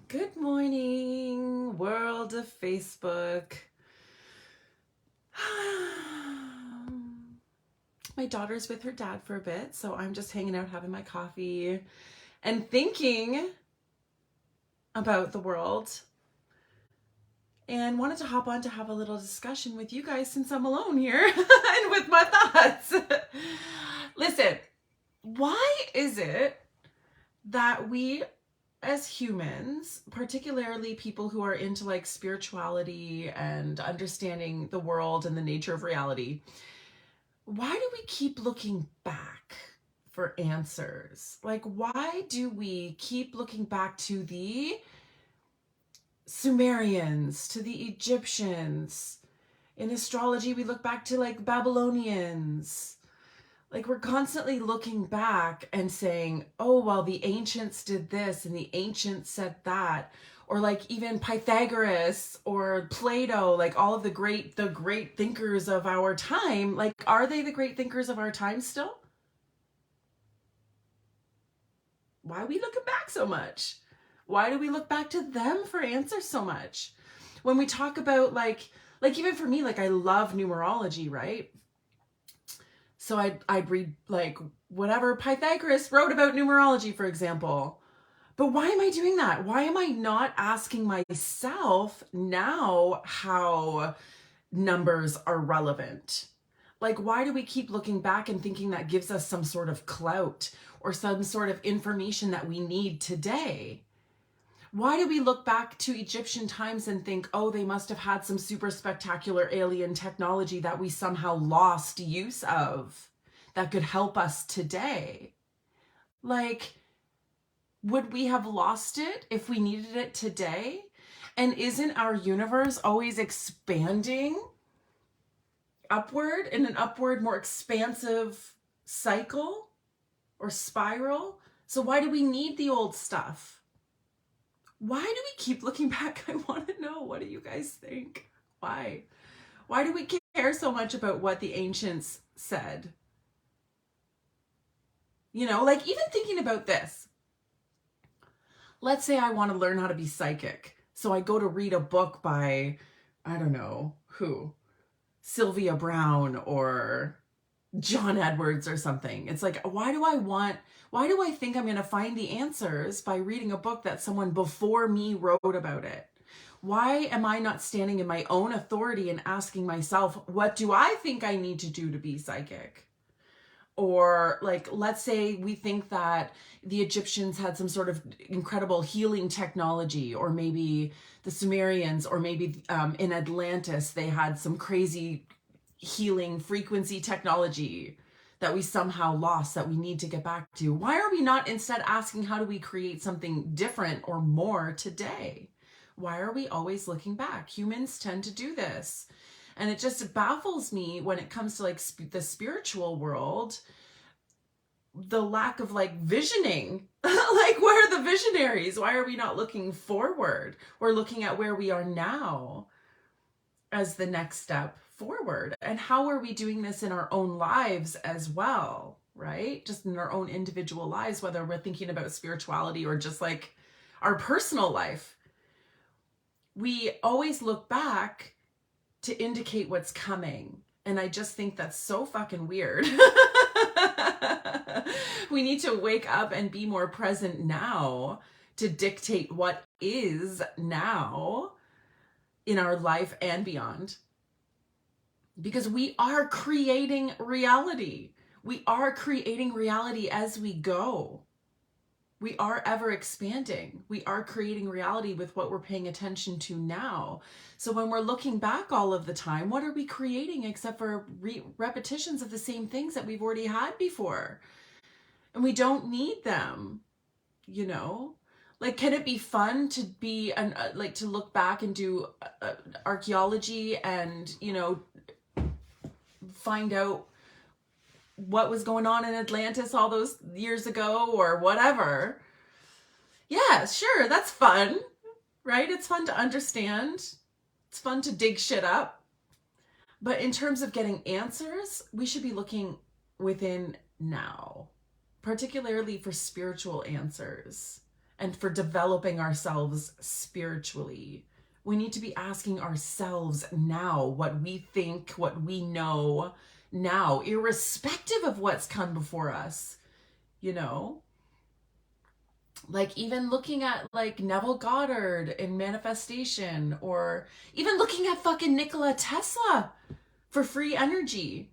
Good morning, world of Facebook. My daughter's with her dad for a bit, so I'm just hanging out having my coffee and thinking about the world and wanted to hop on to have a little discussion with you guys since I'm alone here and with my thoughts. Listen, why is it that we as humans, particularly people who are into like spirituality and understanding the world and the nature of reality, why do we keep looking back for answers? Like, why do we keep looking back to the Sumerians, to the Egyptians? In astrology, we look back to like Babylonians. Like, we're constantly looking back and saying, oh, well, the ancients did this and the ancients said that. Or like even Pythagoras or Plato, like all of the great thinkers of our time. Like, are they the great thinkers of our time still? Why are we looking back so much? Why do we look back to them for answers so much? When we talk about like even for me, like I love numerology, right? So I'd read like whatever Pythagoras wrote about numerology, for example. But why am I doing that? Why am I not asking myself now how numbers are relevant? Like, why do we keep looking back and thinking that gives us some sort of clout or some sort of information that we need today? Why do we look back to Egyptian times and think, oh, they must have had some super spectacular alien technology that we somehow lost use of that could help us today? Like, would we have lost it if we needed it today? And isn't our universe always expanding upward in an upward, more expansive cycle or spiral? So why do we need the old stuff? Why do we keep looking back? I want to know. What do you guys think? Why? Why do we care so much about what the ancients said? You know, like even thinking about this. Let's say I want to learn how to be psychic. So I go to read a book by, I don't know, who? Sylvia Brown or John Edwards or something. It's like, why do I think I'm going to find the answers by reading a book that someone before me wrote about it? Why am I not standing in my own authority and asking myself, what do I think I need to do to be psychic? Or like, let's say we think that the Egyptians had some sort of incredible healing technology, or maybe the Sumerians, or maybe in Atlantis they had some crazy healing frequency technology that we somehow lost that we need to get back to. Why are we not instead asking, how do we create something different or more today? Why are we always looking back? Humans tend to do this. And it just baffles me when it comes to like the spiritual world, the lack of like visioning. Like, where are the visionaries? Why are we not looking forward? We're looking at where we are now as the next step forward. And how are we doing this in our own lives as well, right? Just in our own individual lives, whether we're thinking about spirituality or just like our personal life. We always look back to indicate what's coming. And I just think that's so fucking weird. We need to wake up and be more present now to dictate what is now in our life and beyond. Because we are creating reality. We are creating reality as we go. We are ever expanding. We are creating reality with what we're paying attention to now. So when we're looking back all of the time, what are we creating except for repetitions of the same things that we've already had before? And we don't need them, you know? Like, can it be fun to be like to look back and do archaeology and, you know, find out what was going on in Atlantis all those years ago or whatever? Yeah, sure, that's fun, right? It's fun to understand. It's fun to dig shit up. But in terms of getting answers, we should be looking within now, particularly for spiritual answers and for developing ourselves spiritually. We need to be asking ourselves now what we think, what we know now, irrespective of what's come before us, you know? Like even looking at like Neville Goddard in Manifestation, or even looking at fucking Nikola Tesla for free energy.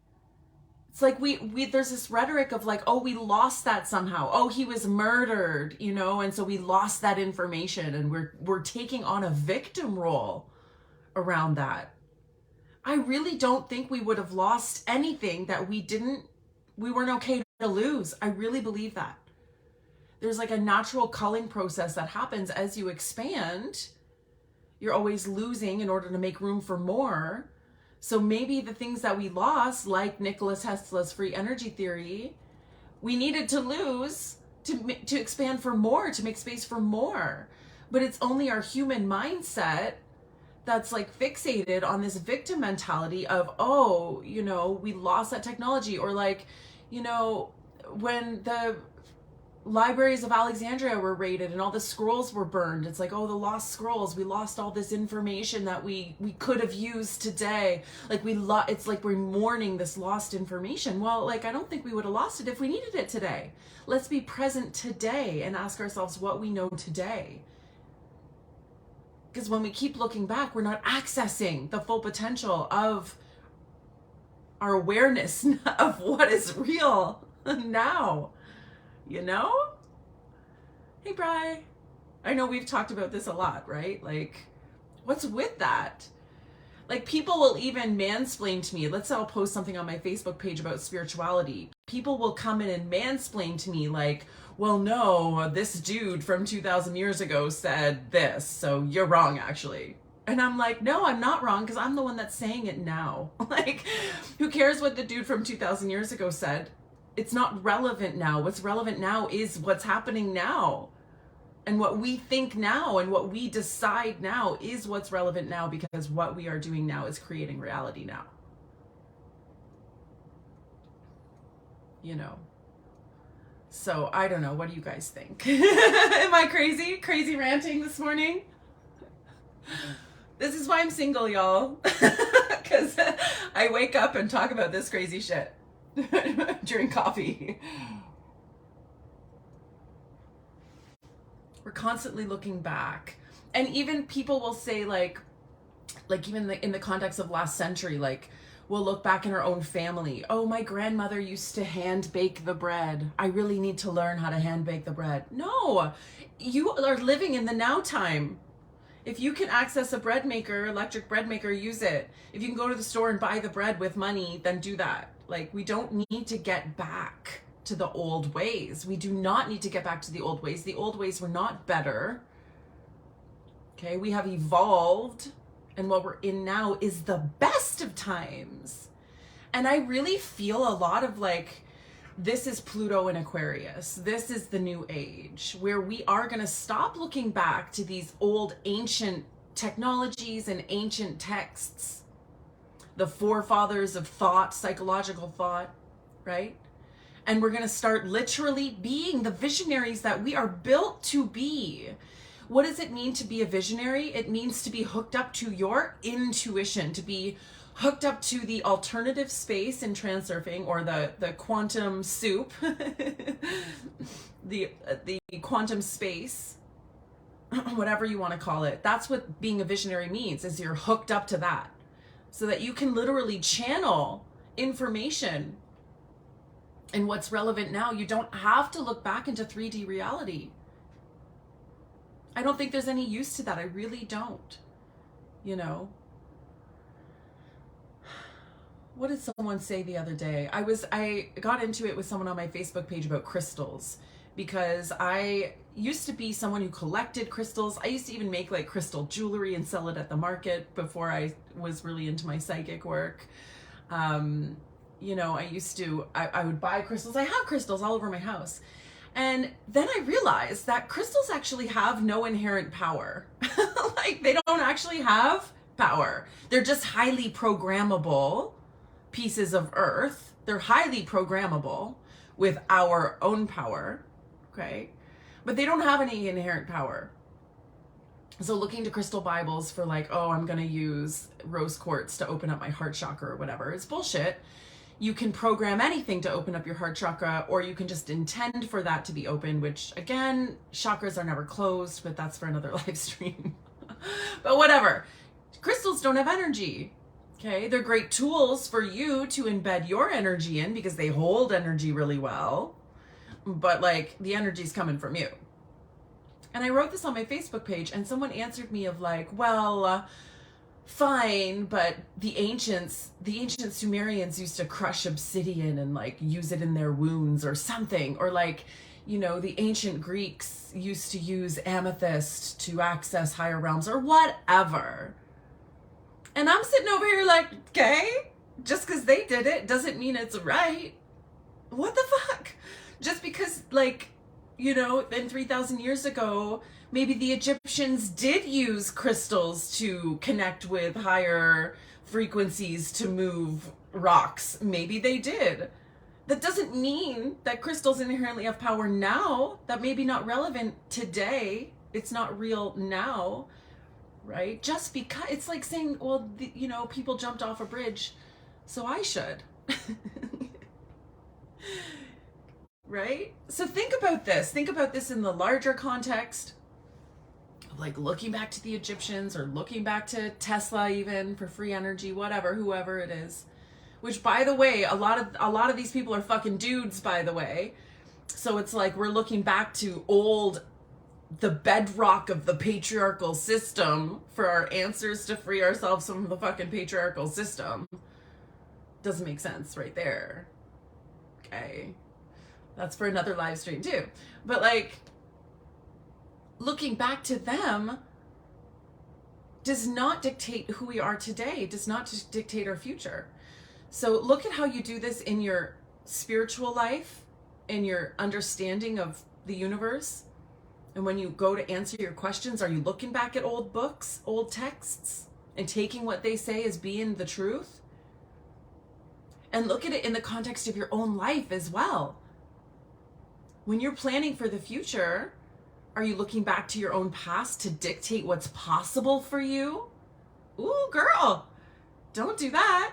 It's like we there's this rhetoric of like, oh, we lost that somehow. Oh, he was murdered, you know, and so we lost that information, and we're taking on a victim role around that. I really don't think we would have lost anything that we weren't okay to lose. I really believe that. There's like a natural culling process that happens as you expand. You're always losing in order to make room for more. So maybe the things that we lost, like Nikola Tesla's free energy theory, we needed to lose to expand for more, to make space for more. But it's only our human mindset that's like fixated on this victim mentality of, oh, you know, we lost that technology. Or like, you know, when the libraries of Alexandria were raided and all the scrolls were burned, it's like, oh, the lost scrolls, we lost all this information that we could have used today. Like it's like we're mourning this lost information. Well, like I don't think we would have lost it if we needed it today. Let's be present today and ask ourselves what we know today. Because when we keep looking back, we're not accessing the full potential of our awareness of what is real now. You know? Hey, Bri. I know we've talked about this a lot, right? Like, what's with that? Like, people will even mansplain to me. Let's say I'll post something on my Facebook page about spirituality. People will come in and mansplain to me like, well, no, this dude from 2,000 years ago said this, so you're wrong, actually. And I'm like, no, I'm not wrong, because I'm the one that's saying it now. Like, who cares what the dude from 2,000 years ago said? It's not relevant now. What's relevant now is what's happening now. And what we think now and what we decide now is what's relevant now, because what we are doing now is creating reality now. You know? So I don't know. What do you guys think? Am I crazy? Crazy ranting this morning? This is why I'm single, y'all. Because I wake up and talk about this crazy shit. Drink coffee. We're constantly looking back, and even people will say like even in the context of last century, like we'll look back in our own family. Oh, my grandmother used to hand bake the bread. I really need to learn how to hand bake the bread. No, you are living in the now time. If you can access a bread maker, electric bread maker, use it. If you can go to the store and buy the bread with money, then do that. Like, we don't need to get back to the old ways. We do not need to get back to the old ways. The old ways were not better. Okay, we have evolved, and what we're in now is the best of times. And I really feel a lot of like, this is Pluto in Aquarius. This is the new age, where we are going to stop looking back to these old ancient technologies and ancient texts, the forefathers of thought, psychological thought, right? And we're going to start literally being the visionaries that we are built to be. What does it mean to be a visionary? It means to be hooked up to your intuition, to be hooked up to the alternative space in transurfing, or the quantum soup, the quantum space, whatever you want to call it. That's what being a visionary means, is you're hooked up to that, so that you can literally channel information and what's relevant now. You don't have to look back into 3D reality. I don't think there's any use to that. I really don't. You know? What did someone say the other day? I got into it with someone on my Facebook page about crystals, because I used to be someone who collected crystals. I used to even make like crystal jewelry and sell it at the market before I was really into my psychic work. You know, I would buy crystals. I have crystals all over my house. And then I realized that crystals actually have no inherent power. Like, they don't actually have power. They're just highly programmable pieces of earth. They're highly programmable with our own power, okay? but they don't have any inherent power. So looking to crystal Bibles for like, oh, I'm going to use rose quartz to open up my heart chakra or whatever, it's bullshit. You can program anything to open up your heart chakra, or you can just intend for that to be open, which again, chakras are never closed, but that's for another live stream. But whatever. Crystals don't have energy. Okay, they're great tools for you to embed your energy in because they hold energy really well. But like the energy's coming from you. And I wrote this on my Facebook page, and someone answered me of like, well, fine, but the ancient Sumerians used to crush obsidian and like use it in their wounds or something, or like, you know, the ancient Greeks used to use amethyst to access higher realms or whatever. And I'm sitting over here like, okay, just because they did it doesn't mean it's right. What the fuck? Just because, like, you know, then 3,000 years ago, maybe the Egyptians did use crystals to connect with higher frequencies to move rocks. Maybe they did. That doesn't mean that crystals inherently have power now. That may be not relevant today. It's not real now, right? Just because it's like saying, well, you know, people jumped off a bridge, so I should. Right? So think about this. Think about this in the larger context of like looking back to the Egyptians or looking back to Tesla even for free energy, whatever, whoever it is. Which, by the way, a lot of these people are fucking dudes, by the way. So it's like we're looking back to the bedrock of the patriarchal system for our answers to free ourselves from the fucking patriarchal system. Doesn't make sense right there. Okay. That's for another live stream too. But like, looking back to them does not dictate who we are today, does not dictate our future. So look at how you do this in your spiritual life, in your understanding of the universe. And when you go to answer your questions, are you looking back at old books, old texts, and taking what they say as being the truth? And look at it in the context of your own life as well. When you're planning for the future, are you looking back to your own past to dictate what's possible for you? Ooh, girl, don't do that.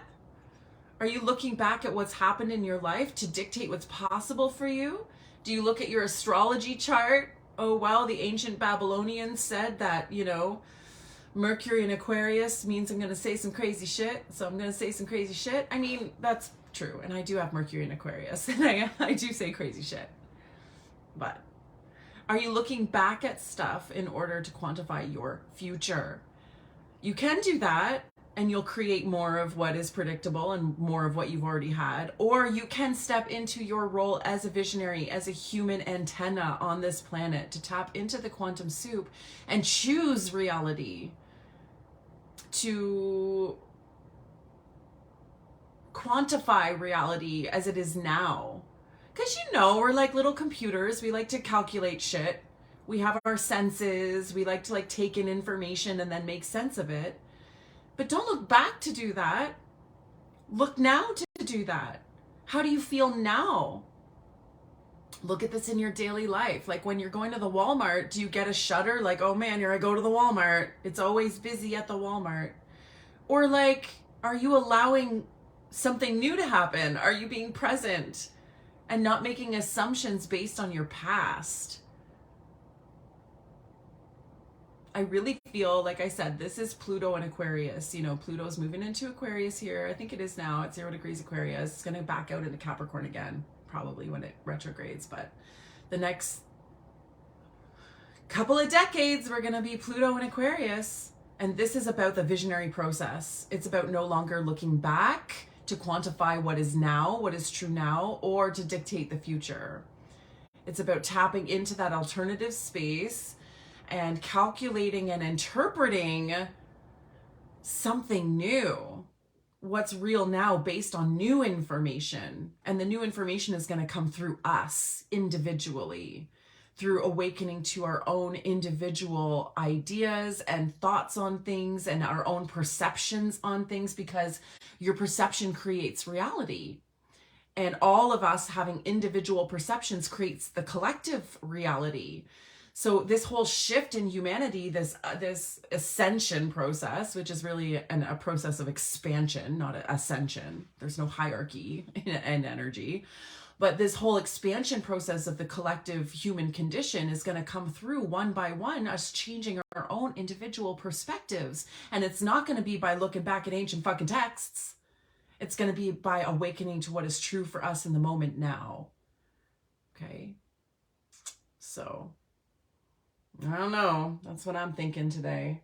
Are you looking back at what's happened in your life to dictate what's possible for you? Do you look at your astrology chart? Oh, well, the ancient Babylonians said that, you know, Mercury in Aquarius means I'm going to say some crazy shit, so I'm going to say some crazy shit. I mean, that's true, and I do have Mercury in Aquarius, and I do say crazy shit. But are you looking back at stuff in order to quantify your future? You can do that, and you'll create more of what is predictable and more of what you've already had. Or you can step into your role as a visionary, as a human antenna on this planet to tap into the quantum soup and choose reality, to quantify reality as it is now. Because, you know, we're like little computers. We like to calculate shit. We have our senses. We like to like take in information and then make sense of it. But don't look back to do that. Look now to do that. How do you feel now? Look at this in your daily life. Like when you're going to the Walmart, do you get a shudder? Like, oh man, here I go to the Walmart. It's always busy at the Walmart. Or like, are you allowing something new to happen? Are you being present and not making assumptions based on your past? I really feel, like I said, this is Pluto and Aquarius. You know, Pluto's moving into Aquarius here. I think it is now at 0 degrees Aquarius. It's going to back out into Capricorn again, probably when it retrogrades. But the next couple of decades, we're going to be Pluto and Aquarius. And this is about the visionary process. It's about no longer looking back to quantify what is now, what is true now, or to dictate the future. It's about tapping into that alternative space and calculating and interpreting something new, what's real now based on new information. And the new information is going to come through us individually, through awakening to our own individual ideas and thoughts on things and our own perceptions on things, because your perception creates reality. And all of us having individual perceptions creates the collective reality. So this whole shift in humanity, this ascension process, which is really a process of expansion, not ascension. There's no hierarchy in energy. But this whole expansion process of the collective human condition is going to come through one by one, us changing our own individual perspectives. And it's not going to be by looking back at ancient fucking texts. It's going to be by awakening to what is true for us in the moment now. Okay? So, I don't know. That's what I'm thinking today.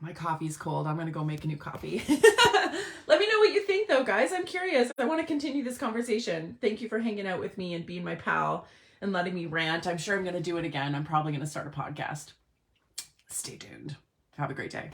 My coffee's cold. I'm going to go make a new coffee. Let me know what you think, though, guys. I'm curious. I want to continue this conversation. Thank you for hanging out with me and being my pal and letting me rant. I'm sure I'm going to do it again. I'm probably going to start a podcast. Stay tuned. Have a great day.